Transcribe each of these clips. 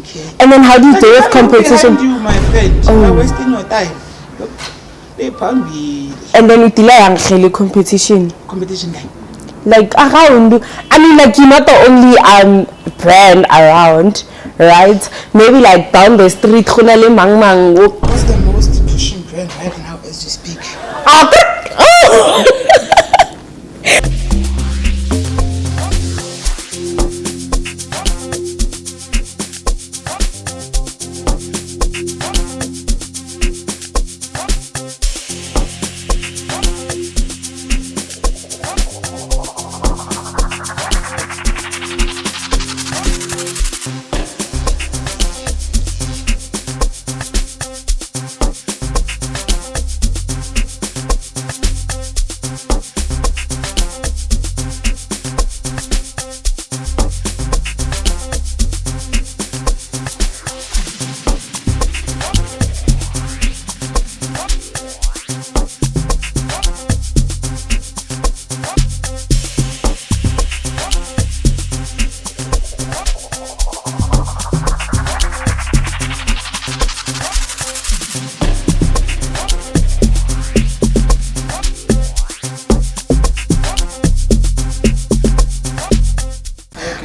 Okay. And then how do you deal with competition? You, my friend. You're wasting your time. And then you delay competition. Competition time. Like around, I mean, like you're not the only brand around, right? Maybe like down the street, what's the most pushing brand right now as you speak?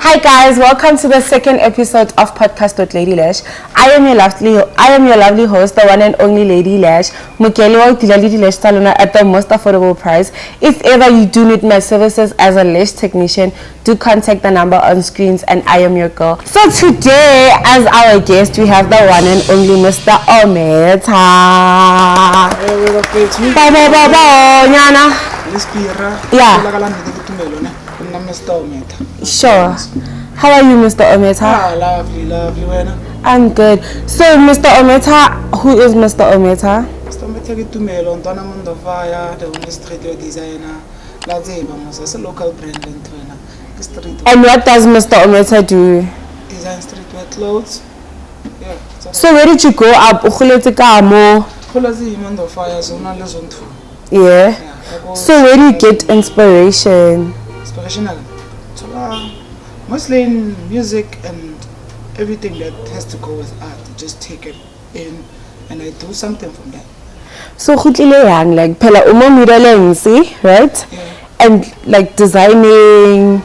Hi guys, welcome to the second episode of Podcast with Ladylash. I am your lovely host, the one and only Ladylash. Mukeli wa utila Ladylash salona at the most affordable price. If ever you do need my services as a lash technician, do contact the number on screens and I am your girl. So today, as our guest, we have the one and only Mr. Ometa. Sure. How are you, Mr. Ometa? Lovely. I'm good. So, Mr. Ometa, who is Mr. Ometa? Mr. Ometa is the only streetwear designer. It's a local brand. And what does Mr. Ometa do? Design streetwear clothes. Yeah. So, where did you grow up? Yeah. So, where do you get inspiration? Inspirational. So, mostly in music and everything that has to go with art. Just take it in and I do something from that. So, young, like pela right? Yeah. And like designing.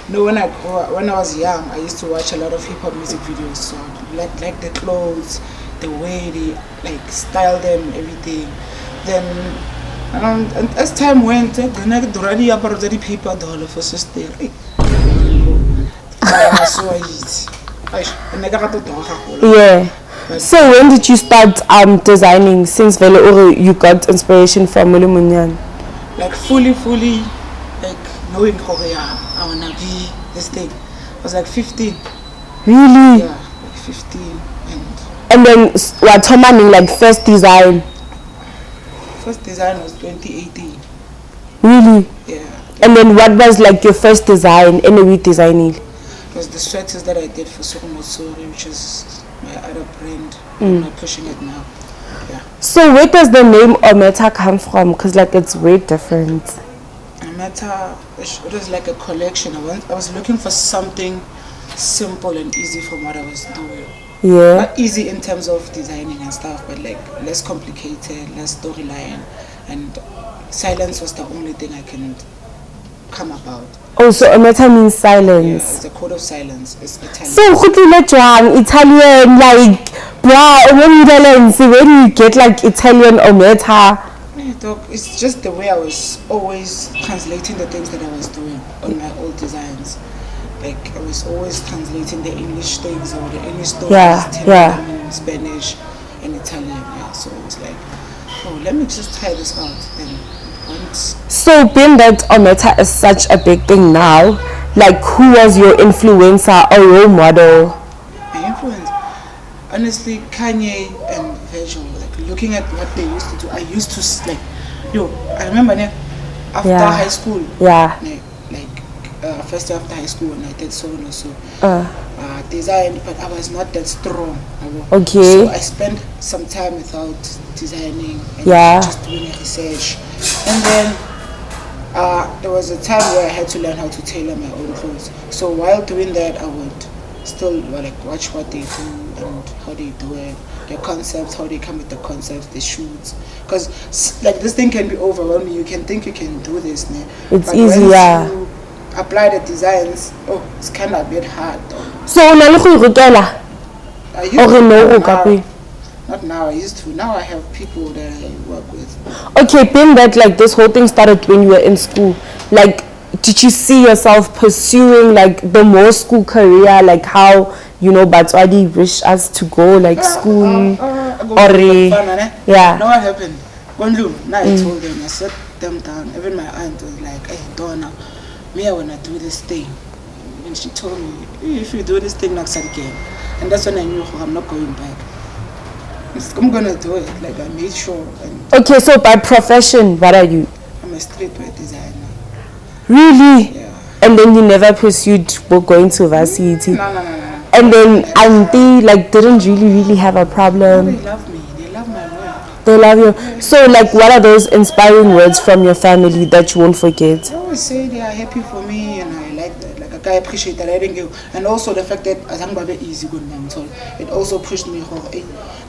No, when I was young, I used to watch a lot of hip hop music videos. So like the clothes, the way they like style them, everything. Then and as time went, the next already up already people dollar for sister. Yeah. So when did you start designing? Since you got inspiration from Mulimunyan? Like fully, like knowing how I wanna be this thing. I was like 15. Really? Yeah, like 15. And then what like first design? First design was 2018. Really? Yeah. And then what was like your first design? Any designing? It was the sweaters that I did for Sori, which is my other brand. I'm not pushing it now. Yeah. So where does the name Ometa come from? Because like it's way different. Ometa, it was like a collection. I was looking for something simple and easy from what I was doing. Yeah. Not easy in terms of designing and stuff, but like less complicated, less storyline, and silence was the only thing I can come about. Oh, so Ometa means silence. Yeah, it's a code of silence. It's Italian. So Italian, like, where do you get like Italian Ometa? It's just the way I was always translating the things that I was doing on my old designs. Like I was always translating the English things or the English stories in Spanish and Italian. Yeah, so it's like, oh, let me just try this out. Then once. So being that Ometa is such a big thing now, like who was your influencer or role model? My influence, honestly, Kanye and Virgil. Like looking at what they used to do, I used to like, I remember after high school. Yeah. First year after high school when I did so design, but I was not that strong. Okay. So I spent some time without designing and just doing research. And then there was a time where I had to learn how to tailor my own clothes. So while doing that, I would still like watch what they do and how they do it, their concepts, how they come with the concepts, the shoots. Because like this thing can be overwhelming. You can think you can do this, né? It's but easy, yeah. You apply the designs, it's kind of a bit hard though. So una le go rutela? Not now. I used to. Now I have people that I work with. Okay, being that like this whole thing started when you were in school, like did you see yourself pursuing like the more school career, like how Batswadi wish us to go like school or yeah? No, what happened? Now I told them, I sat them down. Even my aunt was like, "Hey, Donna, me I wanna do this thing," and she told me, "If you do this thing next again," and that's when I knew I'm not going back. I'm gonna do it. Like I made sure. Okay, so by profession, what are you? I'm a streetwear designer. Really? Yeah. And then you never pursued going to varsity? No. And then auntie like didn't really have a problem? No, they love me. They love my work. They love you. So like what are those inspiring words from your family that you won't forget? I always say they are happy for me and I like that. Like I appreciate that. I didn't give, and also the fact that easy good it also pushed me home. Hey,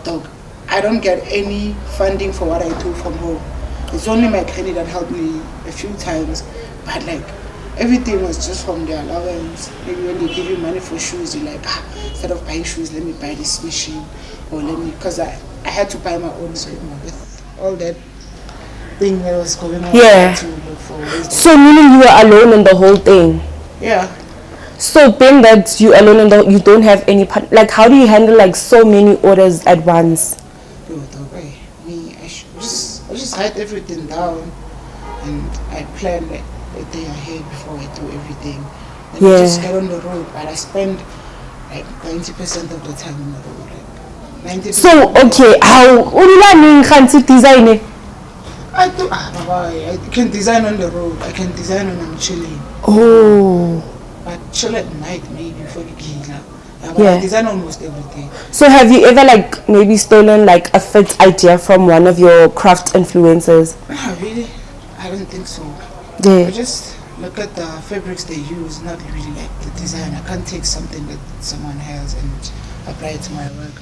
dog, I don't get any funding for what I do from home. It's only my granny that helped me a few times, but like everything was just from their allowance. Maybe when they give you money for shoes, you're like, instead of buying shoes, let me buy this machine, or because I had to buy my own, so with all that thing that was going on. Yeah. To look for so meaning you were alone in the whole thing. Yeah. So being that you alone in you don't have any like how do you handle like so many orders at once? I just write everything down and I plan like a day ahead before I do everything. And I just get on the road, but I spend like 90% of the time on the road. Like 90%. So okay, how design? I do. I can design on the road. I can design when I'm chilling. Oh. But chill at night maybe before you get I design almost every day. So have you ever like maybe stolen like a fit idea from one of your craft influencers? Really? I don't think so. Yeah. I just look at the fabrics they use, not really like the design. I can't take something that someone has and apply it to my work.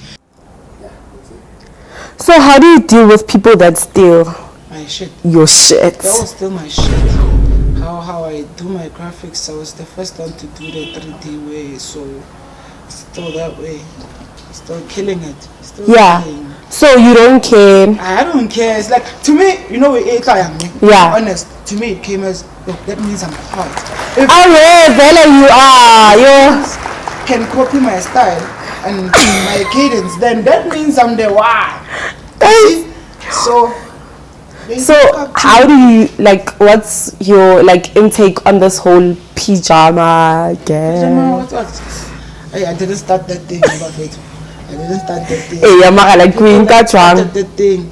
So how do you deal with people that steal my shit? Your shit. That was still my shit. How I do my graphics, I was the first one to do the 3D way, so still that way. Still killing it. Still killing. So you don't care? I don't care. It's like, to me, yeah. Honest, to me it came as, that means I'm hot. If you are, you can copy my style and my cadence, then that means I'm the one. So how do you like? What's your like intake on this whole pajama game? I didn't start that thing. I didn't start that thing. Hey, I'm like queen that thing.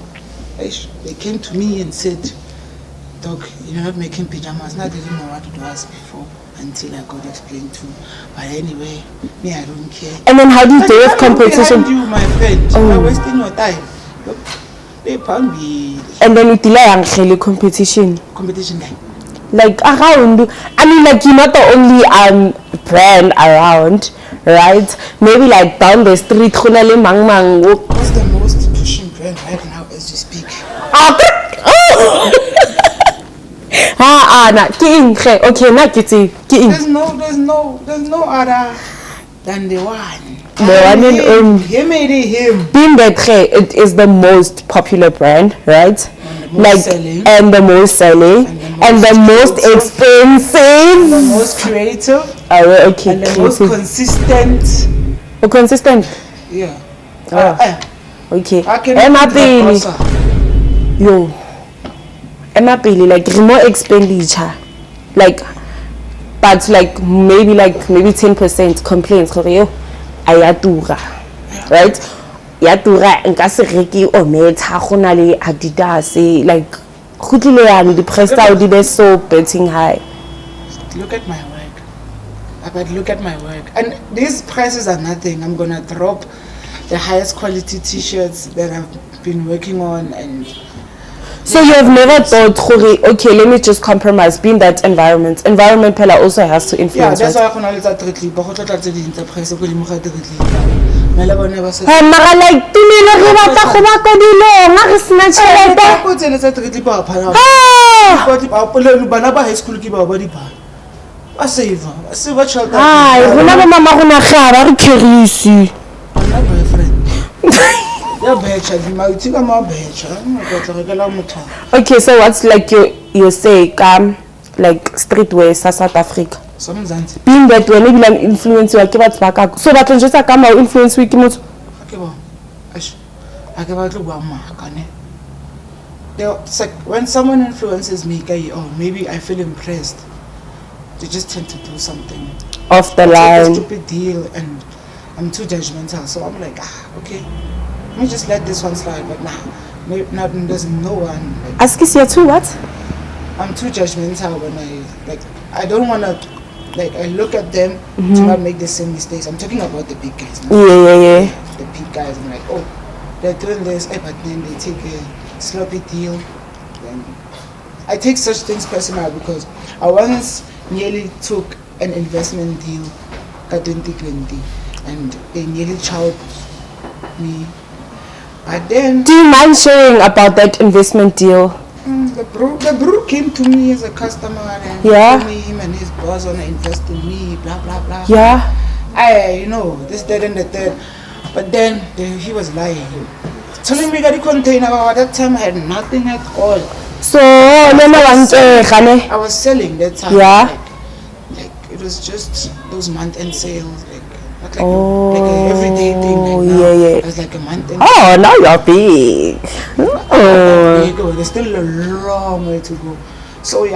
They came to me and said, "Doc, you're not making pajamas." Now I didn't know what it was before until I got explained to. But anyway, me, I don't care. And then how do you do with competition? You, my friend, you're wasting your time. Look, and then you delay competition. Competition like around. I mean, like you're not the only brand around, right? Maybe like down the street, what's the most pushing brand right now as you speak? Okay, not kitty. There's no other than the one. The one and only. Him. Being that it is the most popular brand, right? And the most selling, and the most expensive, the most creative, okay, and the most consistent. Oh, consistent. Yeah. Okay. Emma Bailey. Yo. Emma Bailey, like more expenditure, like, but like maybe 10% complaints. Ayatura, right? Yatura nka se reki o meta gona le Adidas like khutile yana di price tsa di be so betting high. Look at my work. But look at my work. And these prices are nothing. I'm gonna drop the highest quality t-shirts that I've been working on and So you have never thought, okay, let me just compromise, being that environment. Environment pela also has to influence. Yeah, that's why I can let that clip. But what the press of the Mugati. Mara like to me like bata go ba ko dilo nga re sna tšhelete go tsene tsa tricky ba phana ba polelo bana ba high school ke ba di ba save child rona ba mama gona ga ba re curious my boyfriend ya betcha di ma utsika ma betcha go tla motho. Okay, so what's like you say like streetwear sa South Africa? Being that when maybe an influence you ke batho ba ka so batho just ka ma influence ke motho okay ba I ke batlo ba maka ne it's like when someone influences me or maybe I feel impressed, they just tend to do something off the line, a stupid deal, and I'm too judgmental, so I'm like okay, let me just let this one slide, but there's no one like, ask you too what I'm too judgmental when I don't want to I look at them to not make the same mistakes. I'm talking about the big guys now. Yeah. The big guys, I'm like, oh, they're doing this, but then they take a sloppy deal. Then I take such things personal because I once nearly took an investment deal at 2020 and they nearly chowed me. But then, do you mind sharing about that investment deal? The bro came to me as a customer and told me him and his boss want to invest in me, blah blah blah. Yeah. This, that, and the third. But then he was lying. Telling me that the container, at that time I had nothing at all. So, I was selling that time. Yeah. Like it was just those month-end sales. Not like a everyday thing. Like now, it was like a month-end. Oh, now you're big. There's still a long way to go. So he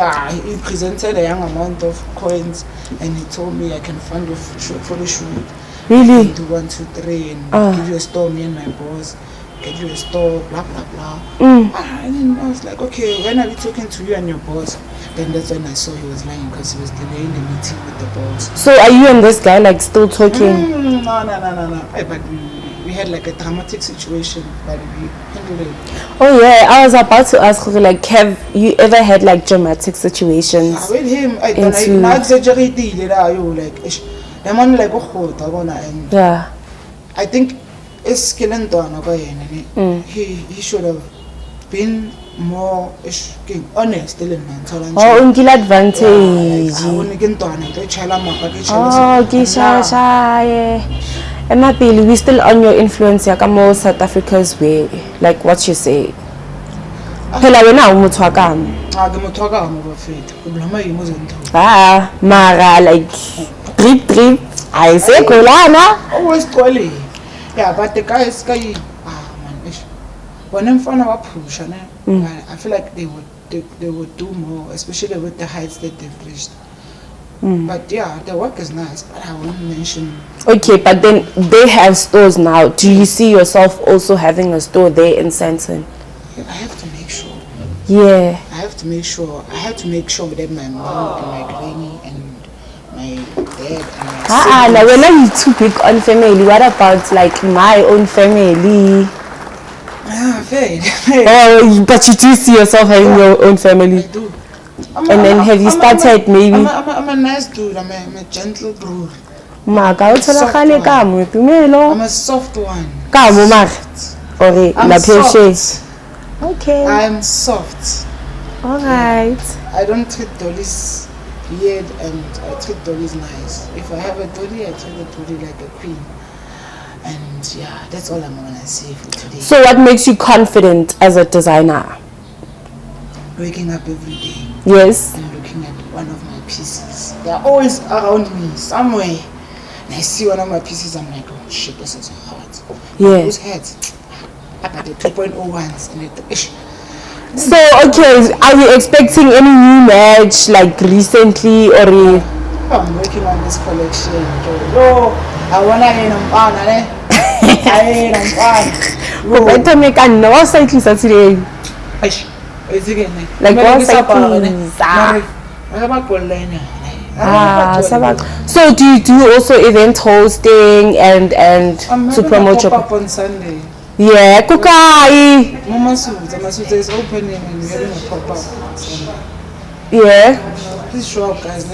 presented a young amount of coins and he told me I can fund your photo shoot. Really? Do 1, 2, 3 and give you a store, me and my boss, get you a store, blah blah blah. And then I was like, okay, when are we talking to you and your boss? Then that's when I saw he was lying because he was delaying the meeting with the boss. So are you and this guy like still talking? No. But we had like a dramatic situation, but we handled it. Oh yeah, I was about to ask you, like, have you ever had like dramatic situations? With him, I not exaggerate like the man like and I think it's skilling he should have been more honest until advantage. And we still on your influence more South Africa's way, like what you say. Mara like drip I say Kolana always calling. Yeah, but the guys man, when I'm fun about push, I feel like they would do more, especially with the heights that they've reached. But yeah, the work is nice, but I won't mention. Okay, but then they have stores now. Do you see yourself also having a store there in Sandton? Yeah, I have to make sure. Yeah. I have to make sure that my mom and my granny and my dad and my now when are you too big on family? What about like my own family? Fair. Oh, but you do see yourself having your own family? I do. Then have you started maybe? I'm a nice dude. I'm a gentle bro. I'm a soft one. I'm soft. Okay. I'm soft. Alright. I don't treat dollies weird and I treat dollies nice. If I have a dolly, I treat the dolly like a queen. And yeah, that's all I'm gonna say for today. So what makes you confident as a designer? Waking up every day. Yes. And looking at one of my pieces. They're always around me somewhere. And I see one of my pieces, I'm like, oh shit, this is hard. Yeah. Whose heads? At the 2.01s and So okay, are you expecting any new merch like recently or? I'm working on this collection. I wanna get them on, I better make a no cycle today. Like what so do you do also event hosting and to promote your pop-up on Sunday? Yeah, kukai. Mama Suta is opening and we're having a pop-up. Yeah. Please show up, guys.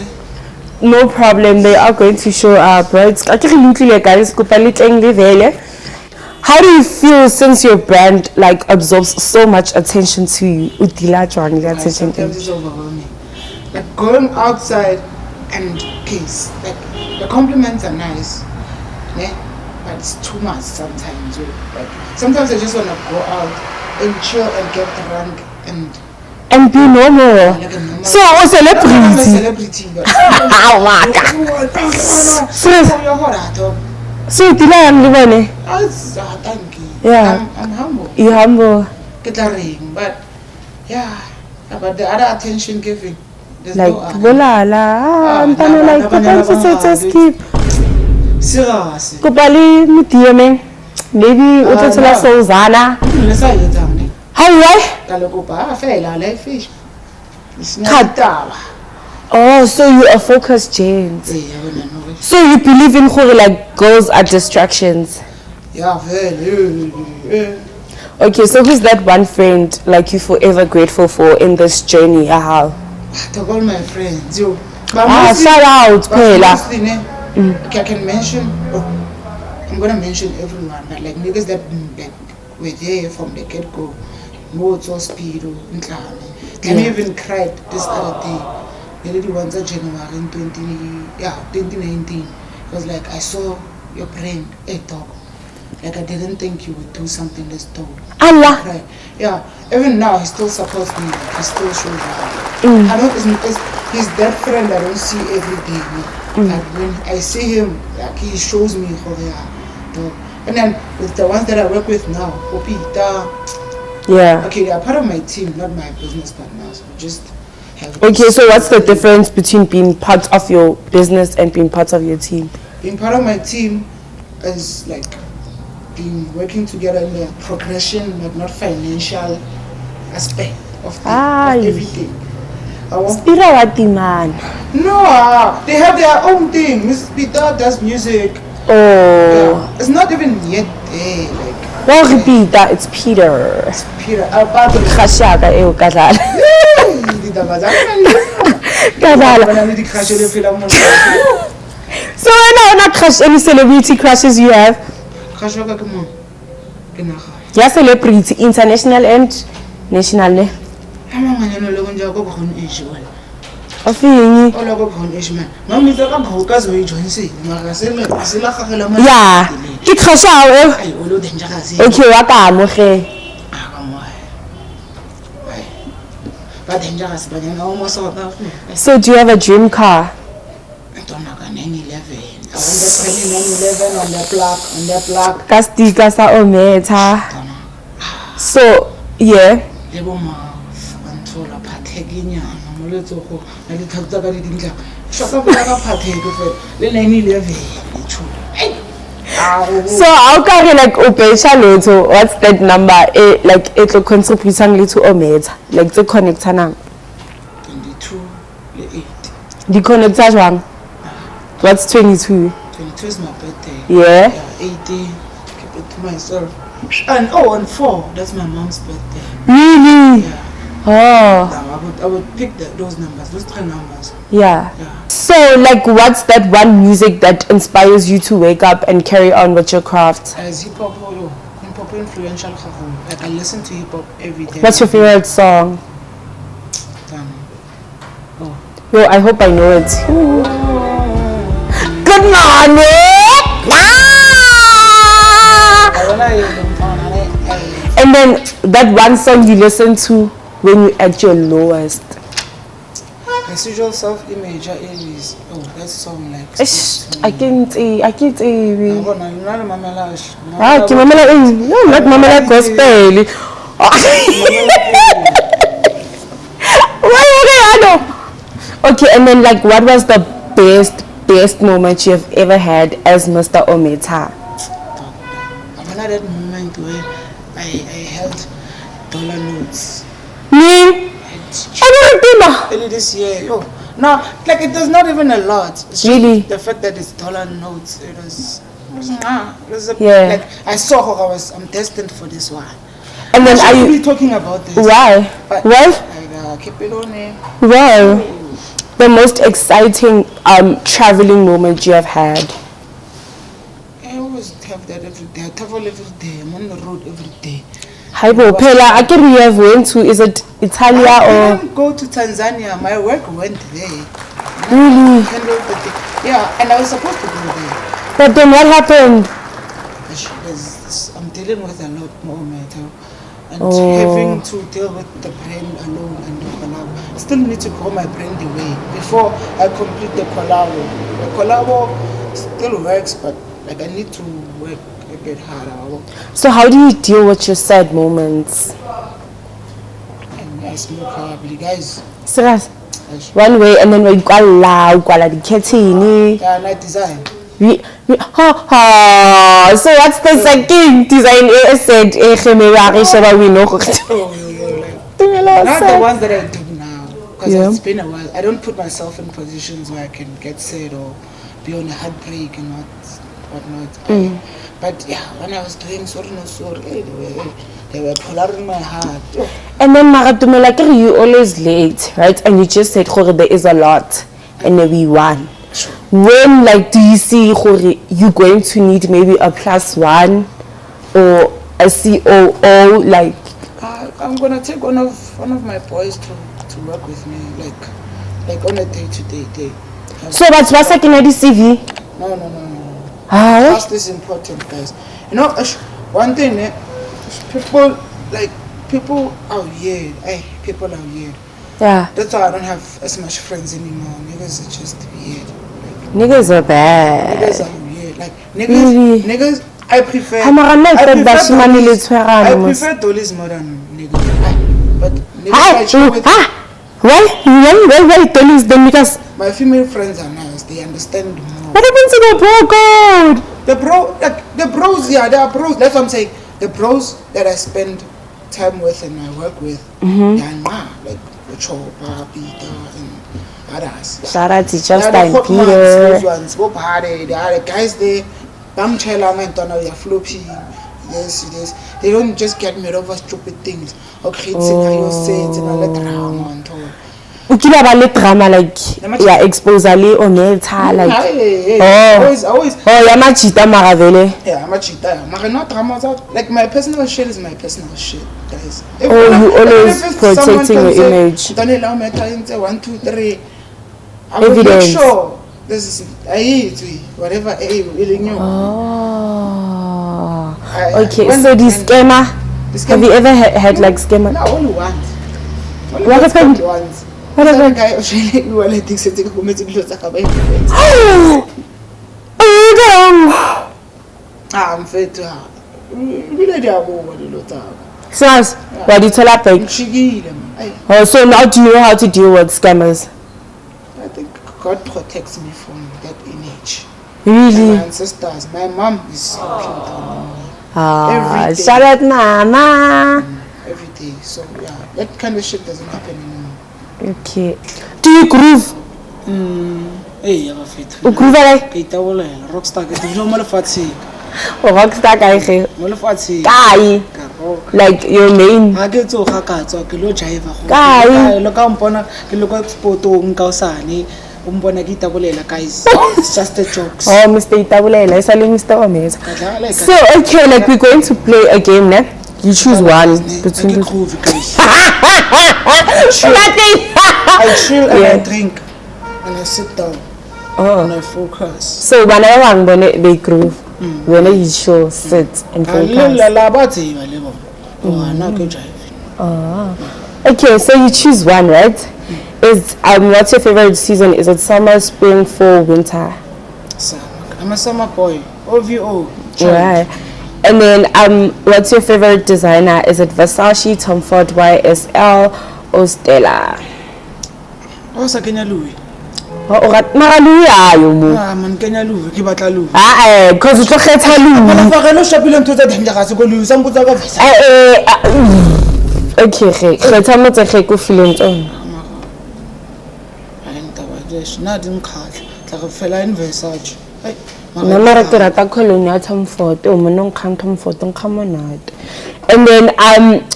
No problem, they are going to show up, right? Guys, how do you feel since your brand like absorbs so much attention to you? Sometimes it's overwhelming. Like going outside and peace. Like the compliments are nice, yeah, but it's too much sometimes. Like sometimes I just wanna go out and chill and get drunk and be normal. like a normal. So a celebrity. I'm a celebrity, but Oh my God. So thank you. Yeah. I'm humble. You humble. But yeah, but the other attention giving. There's Like no other. bolala. I'm gonna like to skip. Seriously. Kupali mutieme. Maybe utatela Sozana. How Oh, so you are focused, James. So you believe in who like girls are distractions. Yeah, very. Okay, so who's that one friend like you forever grateful for in this journey? How? To all my friends, yo. Shout out, Pela. Okay, I can mention. I'm gonna mention everyone, but like niggas that like were there from the get-go. Modes or speed or Can even cried this other day. The lady ones of January in 2019. It was like I saw your brand, a dog. Like I didn't think you would do something this dope. Allah. Right. Yeah. Even now he still supports me. He still shows me. I don't. He's that friend I don't see every day. Like when I see him, like he shows me how they are. Dog. And then with the ones that I work with now, Opita. Yeah. Okay, they are part of my team, not my business partners. We just have. Okay, so what's the difference between being part of your business and being part of your team? Being part of my team is like working together in the progression, but not financial aspect of everything. Man. No, they have their own thing. Miss Peter does music. Oh. Yeah, it's not even yet there. Like. Well, repeat that. It's Peter. It's Peter. So right now, not crush any celebrity crushes you have? Yeah, celebrity, international and national. Yeah, it crush out. Okay, wakamoge. So do you have a dream car? I don't know, 911. I want that 911 on the block. Kastika sa ometa. So, yeah. So how can you like opesha lotho? What's that number? Like it will contribute to ometa. Like the connector now. 22 8. The connector one. What's 22? 22 is my birthday. Yeah. 80. Keep it to myself. And on 4, that's my mom's birthday. Really? Yeah. Oh. I would pick those numbers, those 3 numbers. Yeah. So like what's that one music that inspires you to wake up and carry on with your craft? As hip hop influential. Like I listen to hip hop every day. What's your favorite song? Yo, I hope I know it. Good morning! And then that one song you listen to when you're at your lowest. As usual, self-image is that song like. I can't say. Not Mama Lash. Not Mama Lash gospel. Okay, and then like what was the best moment you have ever had as Mr. Ometa? I remember that moment where I held dollar notes. Me? Early this year. No, like it was not even a lot. It's really? The fact that it's dollar notes, it was Like I saw her, I'm destined for this one. And then are you talking about this? Why? Keep it on there. Well, the most exciting traveling moment you have had? I always have that every day. I travel every day. I'm on the road every day. Hi, Pela. I can you have went to, is it Italia I didn't go to Tanzania. My work went there. Really? Yeah, and I was supposed to go there. But then what happened? I'm dealing with a lot more matter. And having to deal with the brain alone and the collabo. I still need to grow my brain away before I complete the collabo. The collabo still works, but like I need to work a bit harder. So how do you deal with your sad moments? And I smoke probably, guys. Serious? One way, and then we go the kitchen. Yeah, I design. So what's the second design? Not the ones that I do now, because it's been a while. I don't put myself in positions where I can get sad or be on a heartbreak and whatnot. But yeah, when I was doing sorry, they were pulling my heart. And then Maratumela, you always late, right? And you just said there is a lot, and then we won. When do you see you going to need maybe a +1 or a COO I'm gonna take one of my boys to work with me like on a day-to-day day. So that's what's like in the CV? No. Trust is important, guys. You know, one thing, people are weird. People are weird. Yeah. That's why I don't have as much friends anymore. Niggas are just weird. Niggas are bad. Niggas are weird. Niggas. I prefer dollies more than niggas. But niggas Why dollies then? Because my female friends are nice. They understand more. What happened to the bro code? The bros, yeah, they are bros. That's what I'm saying. The bros that I spend time with and I work with, they are like Chopa, Peter, and others. Shout out to Justin Peter. Peter. Those ones, go party. They are the guys there. Bamchela, man, don't know, they're floppy. Yes. They don't just get made over stupid things or create scenarios, sets, and all that drama and all. Ukila ba le drama exposale or meta always yamachita maravele. Yeah, yamachita. Mara no drama like my personal shit is my personal shit, guys. You always protecting your image. Don't allow me to 1, 2, 3. I will Evidence. make sure this is whatever okay, so the scammer. Have you ever had like scammer? No, only once. What happened? Once. What happened? I'm fit to her. Really, they are over the lot. So, what did you tell her? So now do you know how to deal with scammers? I think God protects me from that image. Really? My ancestors, my mom is so cute on me. Shout out mama. Every day. So yeah, that kind of shit doesn't happen anymore. Okay. Do you groove? Hey, I'm a fit. You groove like? Rockstar. You know, Rockstar guy. Guy. Like your main. I get to Hakato, Kilo Jaiva. Guy. Look on Pona, look at Poto, Nkausani, Umbonagita Bolela, guys. It's just a joke. Oh, Mr. Itabulela, selling Mr. Omes. So, okay, like we're going to play a game now. You choose one between the two. I chill and I drink and I sit down and I focus. So whenever I'm gonna they groove, when you show sit and focus. Okay, so you choose one, right? Is what's your favorite season? Is it summer, spring, fall, winter? Summer. I'm a summer boy. OVO. Right. And then what's your favorite designer? Is it Versace, Tom Ford, YSL, or Stella? What's a Kenya Louis? Man, Kenya Louis, keep at Louis. Because it's a okay, let's have a feeling. Not in card. Like a fella in Versace. Namara Rata Colonia Tom Ford, Monon Canton Ford, come on out. And then,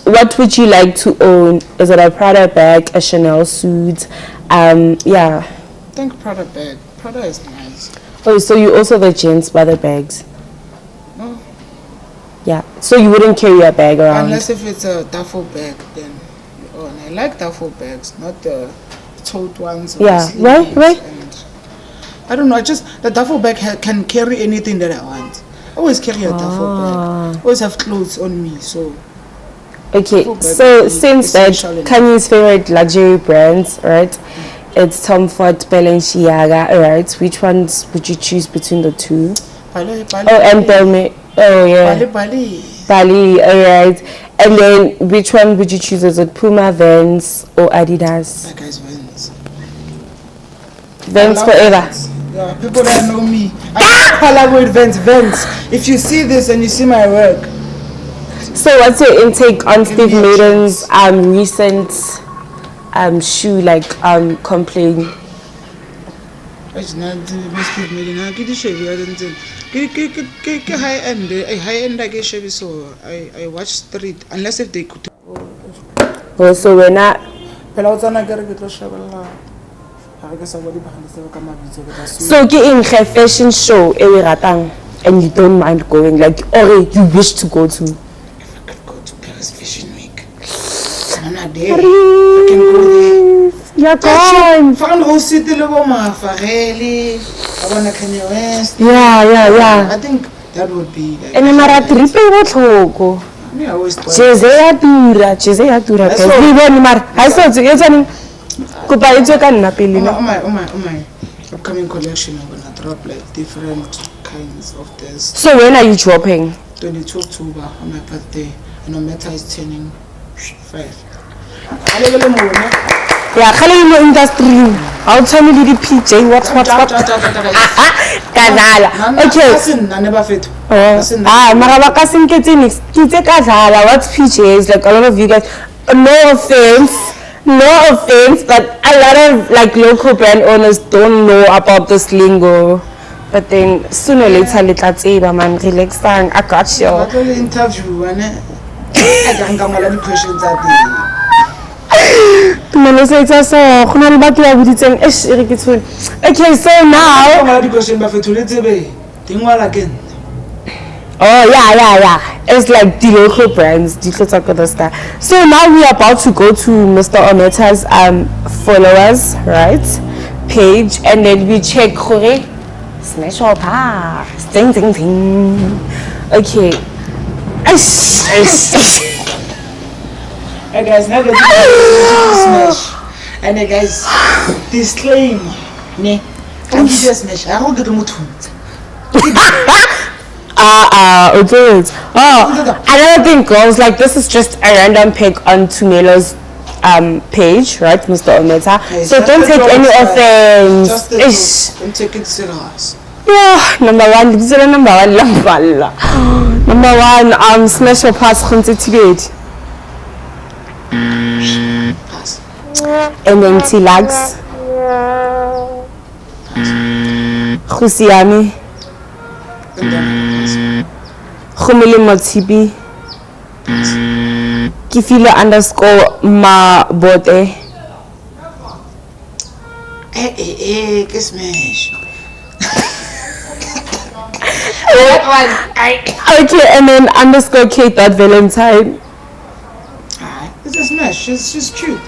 what would you like to own? Is it a Prada bag, a Chanel suit? Yeah. I think Prada bag. Prada is nice. Oh, so you also the gents by the bags? No. Yeah. So you wouldn't carry a bag around? Unless if it's a duffel bag, then. Oh, and I like duffel bags, not the tote ones. Yeah. Right. I don't know. The duffel bag can carry anything that I want. I always carry a duffel bag. I always have clothes on me, so. Okay, so since that Kanye's favorite luxury brands, right? It's Tom Ford, Balenciaga, right? Which ones would you choose between the two? Bali. And Belme. Oh yeah. Bali, alright. And then which one would you choose? Is it Puma, Vans, or Adidas? That guy's Vans. Vans forever. Vans. Yeah, people that know me. I collaborate Vans. If you see this and you see my work. So what's your intake on Steve Madden's recent shoe complaint? High-end so I watch street unless if they could. Oh, so we're not. So in a fashion show and you don't mind going, like, or you wish to go to? If I could go to Paris Fashion Week, I'm not there. I can go there. You're gone. Found whole city level, Farelli, I want to Kanye West. Yeah. I think that would be like. And I'm not tripping. I always thought. Jeze dura. I saw you. Oh my upcoming collection, I'm gonna drop like different kinds of this. So when are you dropping? 22 October on my birthday, and Ometa is turning 5. Yeah, Khalimo industry. I'll tell you the PJ what. Okay. I never fit. Marabakasin Ketini, Kazala, what's PJs? Like a lot of you guys, no offense, but a lot of like local brand owners don't know about this lingo. But then sooner or later, let's say, man, relax, I got you. I interview, and I can't come all the questions at okay, so now. Oh yeah. It's like the local brands, So now we are about to go to Mr. Ometa's followers, right? Page, and then we check smash or pass. Ding. Okay. Hey guys, now that smash. And hey guys, disclaimer. I'm just smash. I don't get the another thing, girls, like this is just a random pic on Tumelo's page, right, Mr. Ometa? Okay, so don't take any offense. Don't take it serious. Yeah, number one, smash or pass Tibet. Pass. And then Tilags. Khusiami. Khumile Motibi. Kifilo _Mabote. Hey, kiss smash. Okay, and then _Kate.Valentine. It's a smash. She's cute.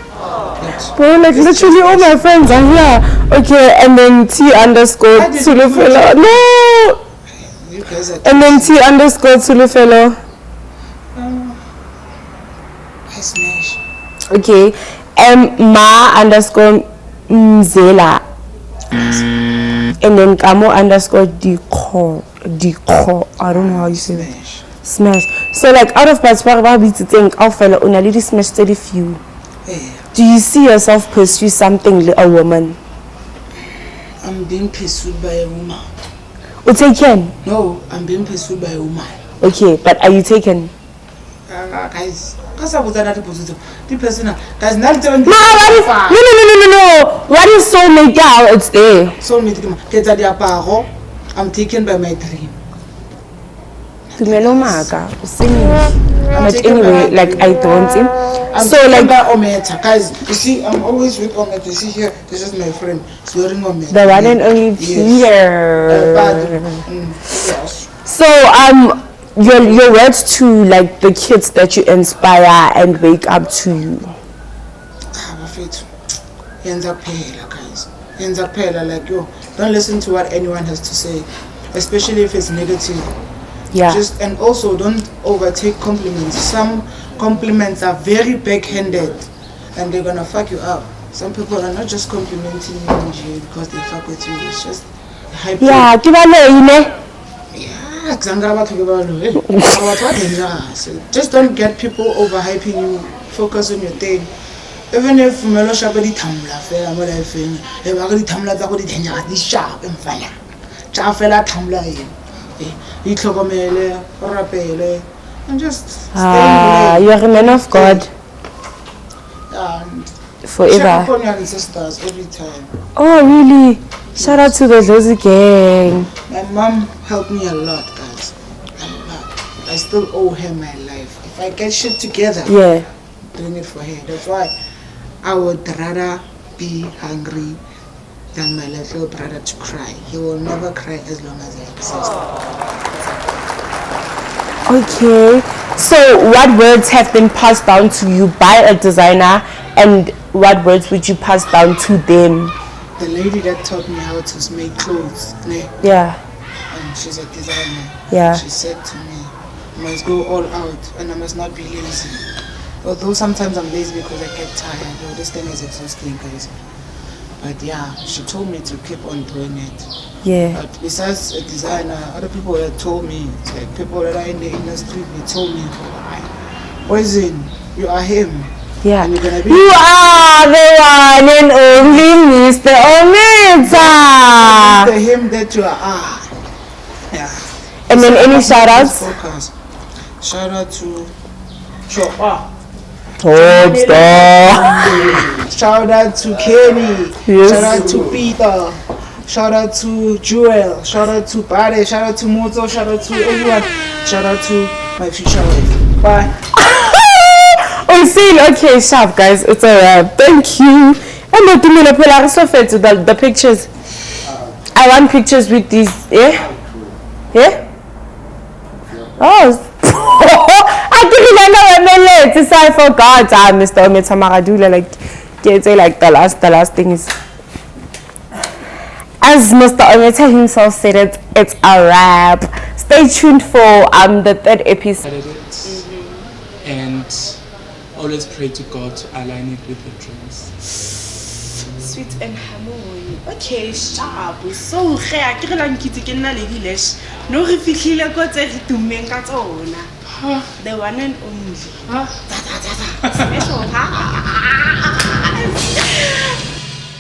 Bro, like literally all my friends are here. Okay, and then T_Tulufelo. No. And then T_Tulufelo. I smash. Okay, Ma_Mzela. And then Kamo_Diko. I don't know how you say that. Smash. So like out of Patsparaba to think, oh fella, only smash 30 few. Do you see yourself pursue something like a woman? I'm being pursued by a woman. Taken? No, I'm being pursued by a woman. Okay, but are you taken? Guys, because I was another position. The person, guys, not no. What is soulmate? Yeah, it's there. Soulmate, get at the aparo. I'm taken by my dream. But anyway, like I don't. So like Ometa, guys, you see, I'm always with Ometa. You see here, this is my friend. He's wearing Ometa. The one and only Peter. Yes. So your words to like the kids that you inspire and wake up to you. Guys. Like yo, don't listen to what anyone has to say, especially if it's negative. Yeah. And also don't overtake compliments. Some compliments are very backhanded and they're gonna fuck you up. Some people are not just complimenting you because they fuck with you. It's just hype. Yeah, just don't get people overhyping you. Focus on your thing. Even if Melo Shabadi Tamla, fair, Malafin, Evagri Tamla, the sharp and fire. Chafela Tamla, Itlogomele, Rapele, and just stay you are a man of God. And forever. Check upon your ancestors every time. Oh, really? Shout out to the Zozi gang. My mom helped me a lot, guys. A lot. I still owe her my life. If I get shit together, yeah, doing it for her. That's why I would rather be hungry than my little brother to cry. He will never cry as long as I exist. Okay. So what words have been passed down to you by a designer and what words would you pass down to them? The lady that taught me how to make clothes, yeah, and she's a designer. Yeah. She said to me, I must go all out and I must not be lazy. Although sometimes I'm lazy because I get tired. Oh, this thing is exhausting, guys. But yeah, she told me to keep on doing it. Yeah. But besides a designer, other people that told me, like people that are in the industry, they told me, Poison, you are him. Yeah. And you're gonna be you are the one and only Mr. Ometa. the him that you are. Yeah. And then any shout outs? Shout out to Chopper. Top star. Shout out to Kenny. Yes. Shout out to Peter. Shout out to Joel. Shout out to Bade. Shout out to Moto. Shout out to everyone. Shout out to my future wife. Bye. Okay, sharp guys. It's a wrap. Thank you. And the pictures. I want pictures with these. Yeah? Yeah? Oh. I didn't know so I forgot. Mr. Ometa Maradula, like the last thing is, as Mr. Ometa himself said it, it's a wrap. Stay tuned for the third episode. And always pray to God to align it with your dreams. Sweet and harmony. Okay, sharp. So I can't Ladylash. No refill got to make at all. The one and only. Special,